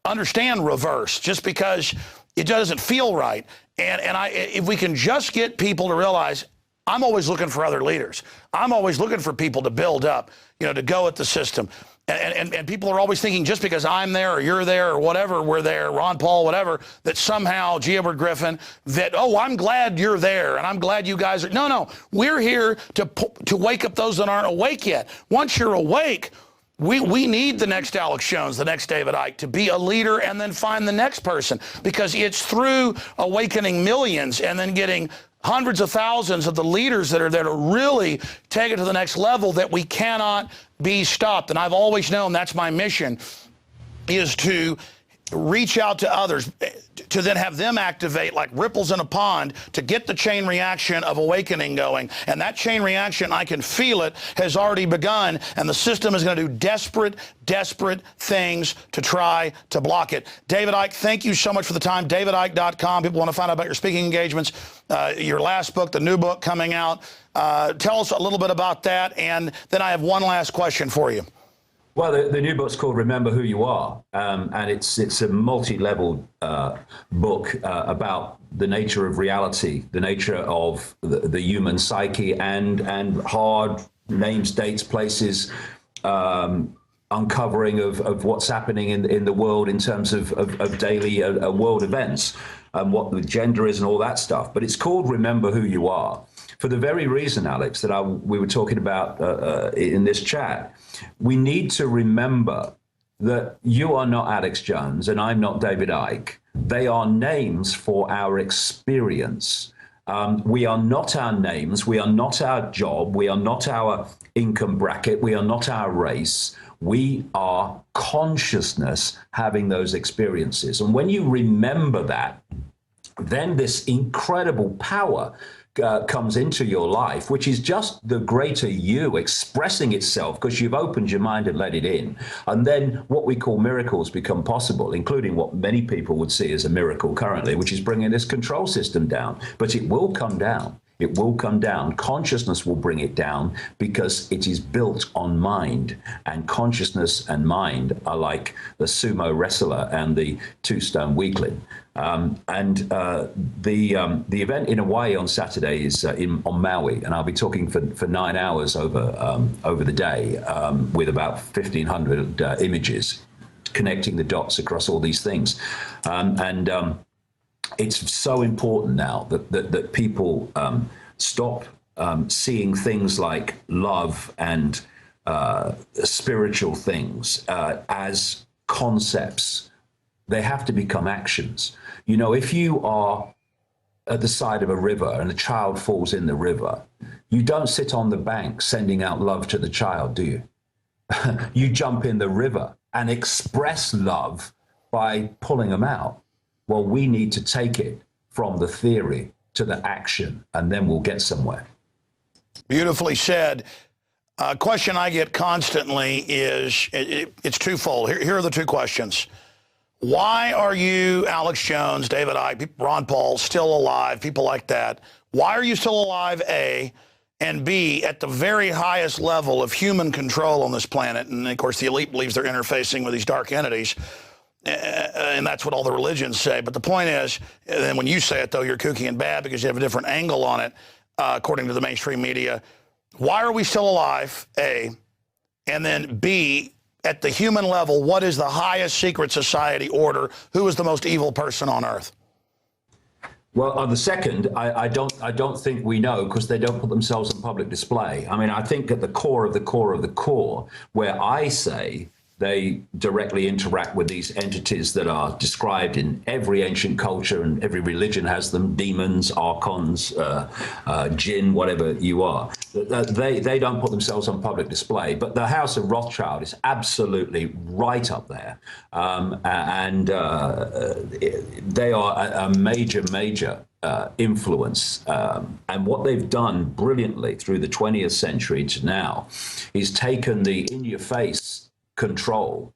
understand reverse just because it doesn't feel right. And if we can just get people to realize, I'm always looking for other leaders. I'm always looking for people to build up, to go at the system. And people are always thinking just because I'm there or you're there or whatever, we're there, Ron Paul, whatever, that somehow, G. Edward Griffin, that, oh, I'm glad you're there and I'm glad you guys are. No, we're here to wake up those that aren't awake yet. Once you're awake, we need the next Alex Jones, the next David Icke, to be a leader and then find the next person, because it's through awakening millions and then getting hundreds of thousands of the leaders that are there to really take it to the next level that we cannot be stopped. And I've always known that's my mission, is to reach out to others, to then have them activate like ripples in a pond to get the chain reaction of awakening going. And that chain reaction, I can feel it, has already begun, and the system is going to do desperate things to try to block it. David Icke, thank you so much for the time. DavidIcke.com. People want to find out about your speaking engagements, your last book, the new book coming out. Tell us a little bit about that, and then I have one last question for you. Well, the new book's called Remember Who You Are, and it's a multi-level book about the nature of reality, the nature of the human psyche, and hard names, dates, places, uncovering of what's happening in the world in terms of daily world events, and what the gender is and all that stuff. But it's called Remember Who You Are for the very reason, Alex, that we were talking about in this chat. We need to remember that you are not Alex Jones and I'm not David Icke. They are names for our experience. We are not our names. We are not our job. We are not our income bracket. We are not our race. We are consciousness having those experiences. And when you remember that, then this incredible power comes into your life, which is just the greater you expressing itself because you've opened your mind and let it in. And then what we call miracles become possible, including what many people would see as a miracle currently, which is bringing this control system down. But it will come down. It will come down. Consciousness will bring it down because it is built on mind. And consciousness and mind are like the sumo wrestler and the two-stone weakling. The event in Hawaii on Saturday is on Maui, and I'll be talking for 9 hours over the day with about 1,500 images, connecting the dots across all these things. It's so important now that people stop seeing things like love and spiritual things as concepts. They have to become actions. If you are at the side of a river and a child falls in the river, you don't sit on the bank sending out love to the child, do you? You jump in the river and express love by pulling them out. Well, we need to take it from the theory to the action, and then we'll get somewhere. Beautifully said. A question I get constantly is, it's twofold. Here are the two questions. Why are you, Alex Jones, David Icke, Ron Paul, still alive, people like that? Why are you still alive, A? And B, at the very highest level of human control on this planet? And, of course, the elite believes they're interfacing with these dark entities. And that's what all the religions say. But the point is, and then when you say it, though, you're kooky and bad because you have a different angle on it, according to the mainstream media. Why are we still alive, A? And then B, at the human level, what is the highest secret society order? Who is the most evil person on earth? Well, on the second, I don't think we know, because they don't put themselves on public display. I mean, I think at the core of the core of the core, where I say they directly interact with these entities that are described in every ancient culture, and every religion has them: demons, archons, jinn, whatever you are. They don't put themselves on public display, but the House of Rothschild is absolutely right up there, and they are a major influence, and what they've done brilliantly through the 20th century to now is taken the in-your-face control.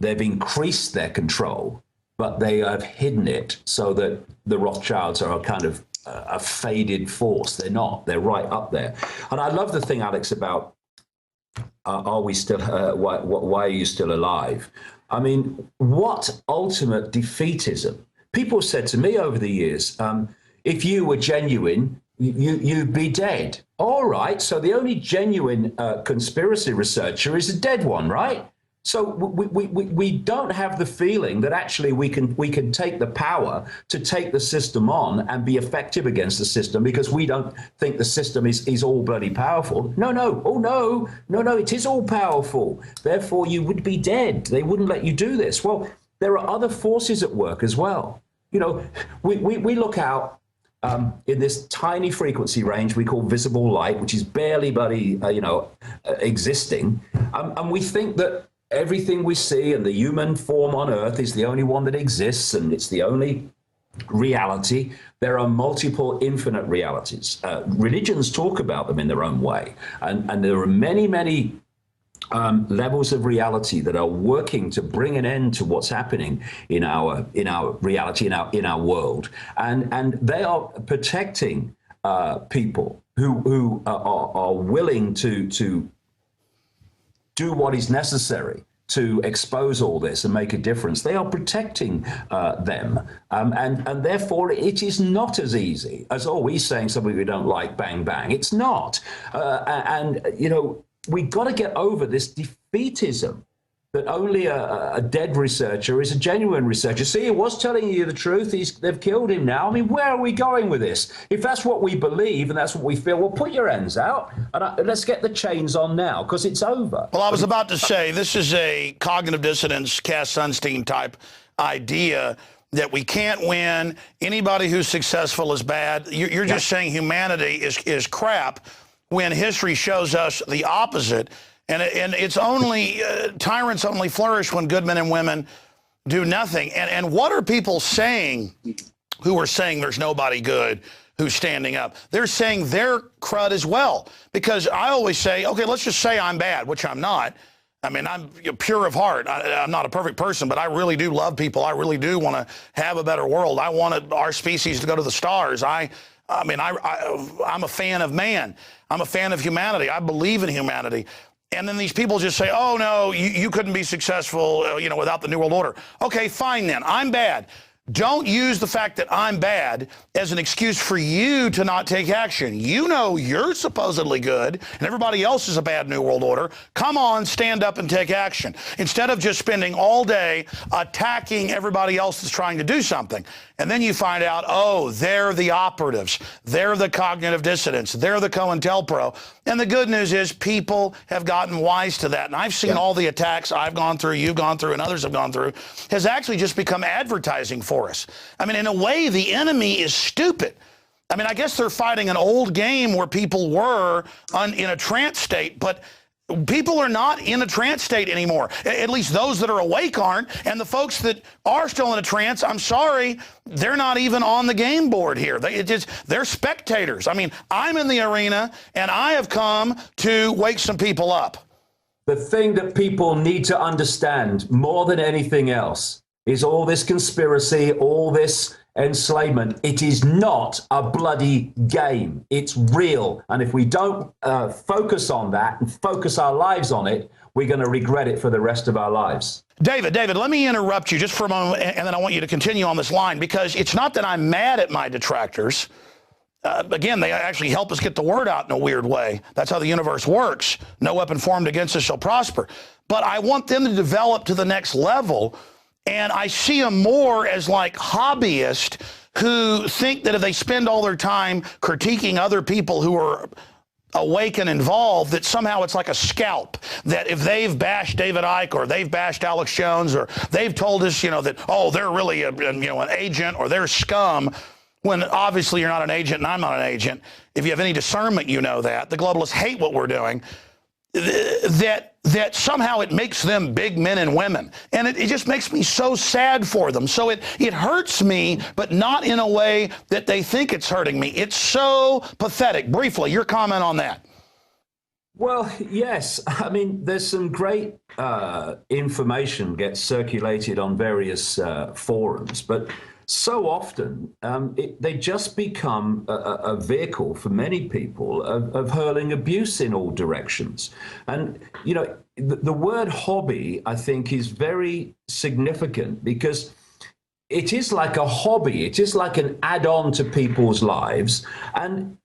They've increased their control, but they have hidden it so that the Rothschilds are a kind of a faded force. They're not. They're right up there. And I love the thing, Alex, about are we still? Why are you still alive? I mean, what ultimate defeatism? People said to me over the years, if you were genuine, you'd be dead. All right, so the only genuine conspiracy researcher is a dead one, right? So we don't have the feeling that actually we can take the power to take the system on and be effective against the system, because we don't think the system is all bloody powerful. No, it is all powerful. Therefore, you would be dead. They wouldn't let you do this. Well, there are other forces at work as well. You know, we look out in this tiny frequency range we call visible light, which is barely bloody, existing. And we think that everything we see and the human form on Earth is the only one that exists, and it's the only reality. There are multiple infinite realities. Religions talk about them in their own way. And there are many levels of reality that are working to bring an end to what's happening in our reality, in our world, and they are protecting people who are willing to do what is necessary to expose all this and make a difference. They are protecting them, and therefore it is not as easy as always saying something we don't like, bang bang. It's not, and you know. We got to get over this defeatism that only a dead researcher is a genuine researcher. See, he was telling you the truth. They've killed him now. I mean, where are we going with this? If that's what we believe and that's what we feel, well, put your hands out and let's get the chains on now, because it's over. Well, I was about to say, this is a cognitive dissonance, Cass Sunstein type idea that we can't win. Anybody who's successful is bad. You're just saying humanity is crap, when history shows us the opposite. And it's only, tyrants only flourish when good men and women do nothing. And what are people saying who are saying there's nobody good who's standing up? They're saying they're crud as well. Because I always say, okay, let's just say I'm bad, which I'm not. I mean, I'm pure of heart. I'm not a perfect person, but I really do love people. I really do want to have a better world. I wanted our species to go to the stars. I'm a fan of man. I'm a fan of humanity. I believe in humanity. And then these people just say, oh, no, you couldn't be successful, without the New World Order. Okay, fine then. I'm bad. Don't use the fact that I'm bad as an excuse for you to not take action. You know you're supposedly good, and everybody else is a bad New World Order. Come on, stand up and take action. Instead of just spending all day attacking everybody else that's trying to do something. And then you find out, oh, they're the operatives. They're the cognitive dissidents. They're the COINTELPRO. And the good news is people have gotten wise to that. And I've seen all the attacks I've gone through, you've gone through, and others have gone through, has actually just become advertising for us. I mean, in a way, the enemy is stupid. I mean, I guess they're fighting an old game where people were in a trance state, but people are not in a trance state anymore. At least those that are awake aren't. And the folks that are still in a trance, I'm sorry, they're not even on the game board here. They're spectators. I mean, I'm in the arena, and I have come to wake some people up. The thing that people need to understand more than anything else is all this conspiracy, all this enslavement. It is not a bloody game. It's real. And if we don't focus on that and focus our lives on it, we're going to regret it for the rest of our lives. David, let me interrupt you just for a moment, and then I want you to continue on this line, because it's not that I'm mad at my detractors. again, they actually help us get the word out in a weird way. That's how the universe works. No weapon formed against us shall prosper. But I want them to develop to the next level, and I see them more as like hobbyists who think that if they spend all their time critiquing other people who are awaken involved, that somehow it's like a scalp, that if they've bashed David Icke or they've bashed Alex Jones or they've told us, that, oh, they're really an agent or they're scum, when obviously you're not an agent and I'm not an agent. If you have any discernment, you know that. The globalists hate what we're doing. That somehow it makes them big men and women. And it just makes me so sad for them. So it hurts me, but not in a way that they think it's hurting me. It's so pathetic. Briefly, your comment on that. Well, yes. I mean, there's some great information gets circulated on various forums, but so often they just become a vehicle for many people of hurling abuse in all directions. And, the word hobby, I think, is very significant because it is like a hobby. It is like an add-on to people's lives. And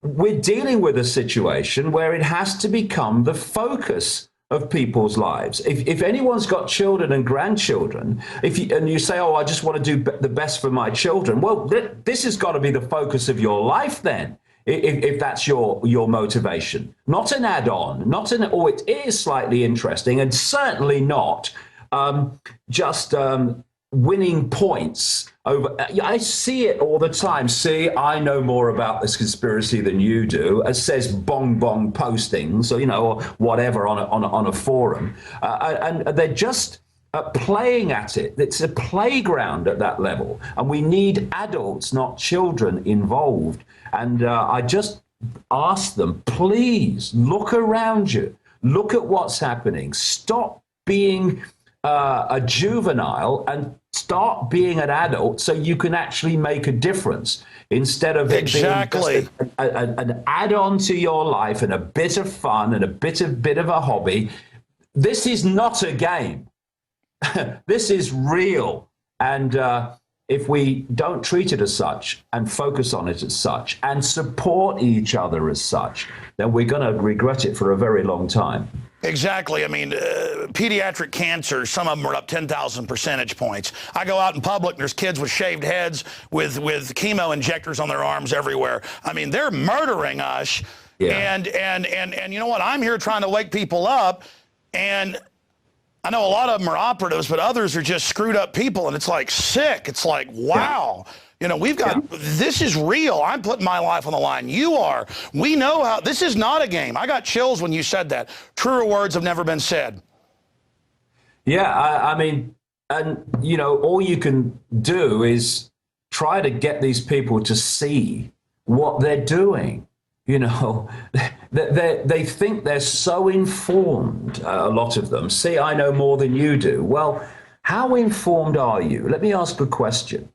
we're dealing with a situation where it has to become the focus of people's lives. If anyone's got children and grandchildren, and you say, oh, I just want to do the best for my children, well, this has got to be the focus of your life then, if that's your motivation. Not an add-on, or it is slightly interesting, and certainly not just winning points over. I see it all the time. See, I know more about this conspiracy than you do, as says bong bong postings, or whatever on a forum, and they're just playing at it. It's a playground at that level, and we need adults, not children, involved. And I just ask them, please look around you, look at what's happening, stop being a juvenile and start being an adult so you can actually make a difference instead of it being just an add-on to your life and a bit of fun and a bit of a hobby. This is not a game. This is real. And if we don't treat it as such and focus on it as such and support each other as such, then we're going to regret it for a very long time. Exactly. I mean, pediatric cancer, some of them are up 10,000 percentage points. I go out in public and there's kids with shaved heads with chemo injectors on their arms everywhere. I mean, they're murdering us. Yeah. And you know what? I'm here trying to wake people up, and I know a lot of them are operatives, but others are just screwed up people, and it's like sick. It's like, wow. Yeah. We've got, this is real. I'm putting my life on the line. You are. We know how, this is not a game. I got chills when you said that. Truer words have never been said. Yeah, I mean, and, all you can do is try to get these people to see what they're doing. They think they're so informed, a lot of them. See, I know more than you do. Well, how informed are you? Let me ask a question.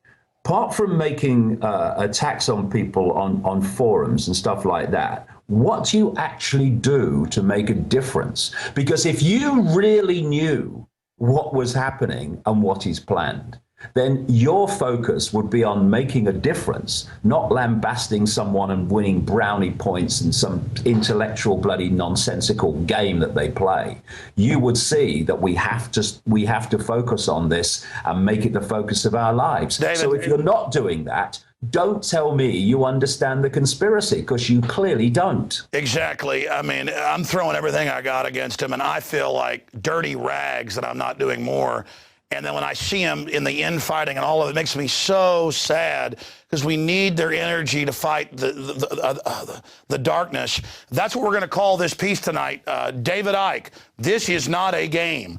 Apart from making attacks on people on forums and stuff like that, what do you actually do to make a difference? Because if you really knew what was happening and what is planned, then your focus would be on making a difference, not lambasting someone and winning brownie points in some intellectual bloody nonsensical game that they play. You would see that we have to focus on this and make it the focus of our lives. David, so if you're not doing that, don't tell me you understand the conspiracy, because you clearly don't. Exactly. I mean, I'm throwing everything I got against him, and I feel like dirty rags that I'm not doing more. And then when I see them in the infighting and all of it, makes me so sad, because we need their energy to fight the darkness. That's what we're going to call this piece tonight. David Icke, this is not a game.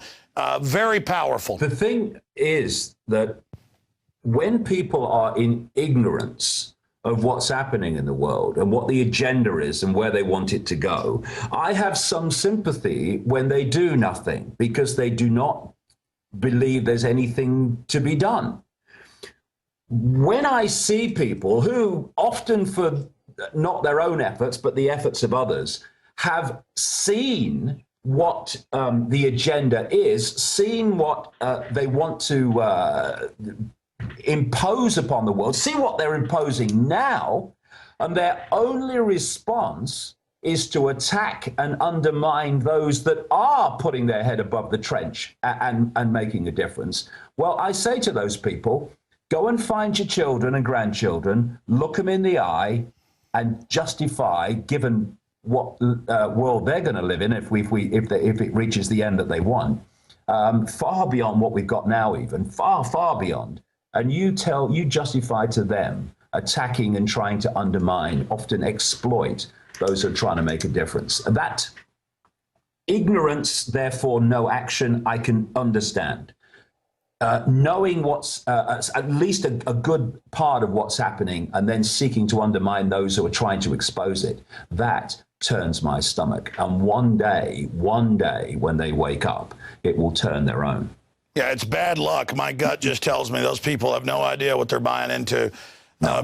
Very powerful. The thing is that when people are in ignorance of what's happening in the world and what the agenda is and where they want it to go, I have some sympathy when they do nothing, because they do not believe there's anything to be done. When I see people who, often for not their own efforts but the efforts of others, have seen what the agenda is, seen what they want to impose upon the world. See what they're imposing now, and their only response is to attack and undermine those that are putting their head above the trench and making a difference. Well, I say to those people, go and find your children and grandchildren, look them in the eye, and justify, given what world they're going to live in if it reaches the end that they want, far beyond what we've got now, even far beyond. And you justify to them attacking and trying to undermine, often exploit those who are trying to make a difference. That ignorance, therefore no action, I can understand. Knowing what's at least a good part of what's happening and then seeking to undermine those who are trying to expose it, that turns my stomach. And one day when they wake up, it will turn their own. Yeah, it's bad luck. My gut just tells me those people have no idea what they're buying into.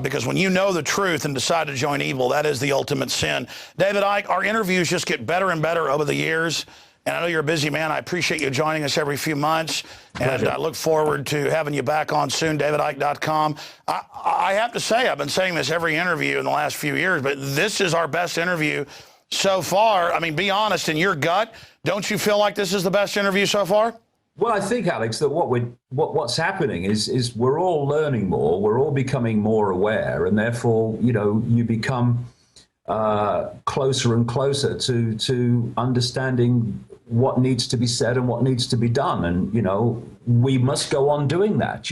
Because when you know the truth and decide to join evil, that is the ultimate sin. David Icke, our interviews just get better and better over the years. And I know you're a busy man. I appreciate you joining us every few months. And I look forward to having you back on soon, davidicke.com. I have to say, I've been saying this every interview in the last few years, but this is our best interview so far. I mean, be honest, in your gut, don't you feel like this is the best interview so far? Well, I think, Alex, that what's happening is we're all learning more, we're all becoming more aware, and therefore, you become closer and closer to understanding what needs to be said and what needs to be done. And, we must go on doing that.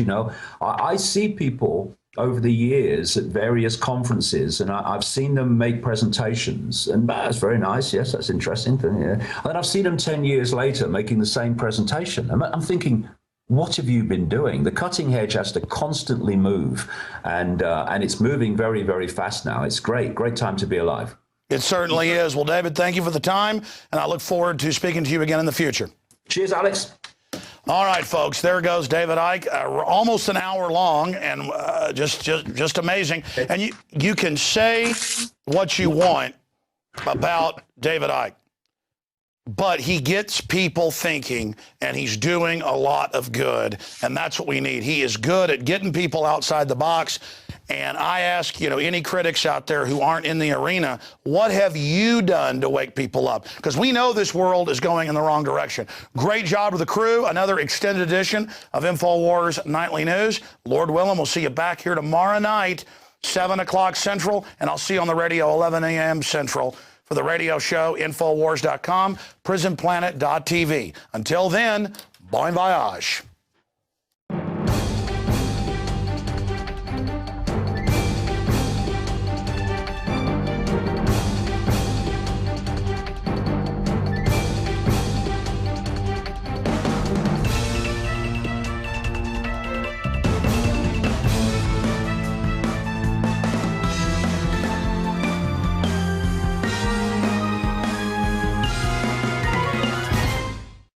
I see people over the years at various conferences, and I've seen them make presentations, and that's very nice. Yes, that's interesting. Yeah. And then I've seen them 10 years later making the same presentation. I'm thinking, what have you been doing? The cutting edge has to constantly move, and it's moving very, very fast now. It's great time to be alive. It certainly is. Well, David, thank you for the time, and I look forward to speaking to you again in the future. Cheers, Alex. All right, folks, there goes David Icke, almost an hour long, and just amazing. And you can say what you want about David Icke, but he gets people thinking, and he's doing a lot of good, and that's what we need. He is good at getting people outside the box. And I ask, any critics out there who aren't in the arena, what have you done to wake people up? Because we know this world is going in the wrong direction. Great job to the crew. Another extended edition of InfoWars Nightly News. Lord willing, we'll see you back here tomorrow night, 7 o'clock Central, and I'll see you on the radio 11 a.m. Central for the radio show, Infowars.com, prisonplanet.tv. Until then, bon voyage.